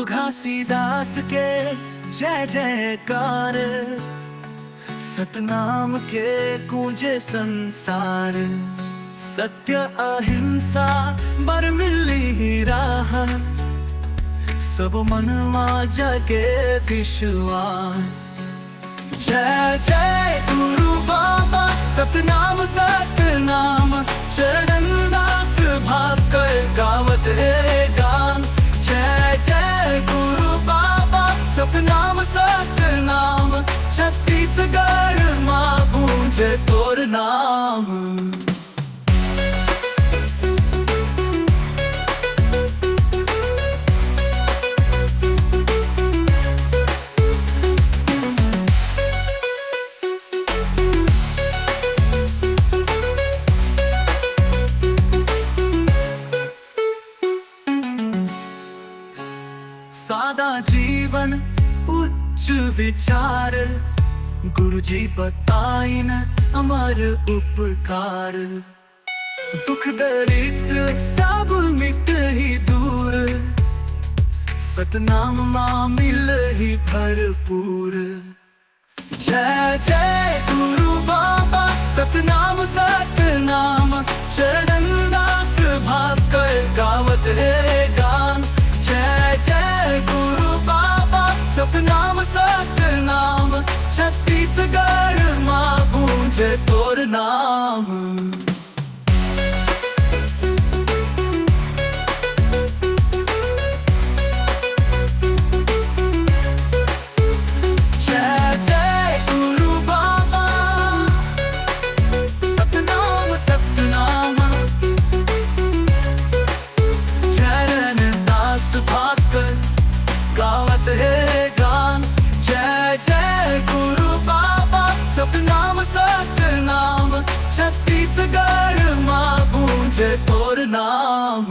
घासीदास के जय जयकार, सतनाम के गूंजे संसार। सत्य अहिंसा बर मिली राह, सब मनवा जगे विश्वास। जय जय गुरु बाबा सतनाम सतनाम, चरण दास भास्कर गावत है गान। जय जय गुरु बाबा सतनाम सतनाम, छत्तीसगढ़ मां गूंजे तोर नाम। सादा जीवन उच्च विचार, गुरुजी बताइन अमर उपकार। दुख दरिद्र सब मिट ही दूर, सतनाम मां मिल ही भरपूर। जय जय गुरु बाबा सतनाम सतनाम, चरण दास भास्कर गावत है गान। जय जय गुरु बाबा सतनाम सतनाम, छत्तीसगढ़ मां गूंजे तोर नाम। जय जय गुरु बाबा सतनाम सतनाम, चरण दास भास्कर गावत है गान। जय जय गुरु बाबा सतनाम सतनाम, छत्तीसगढ़ मां गूंजे तोर नाम।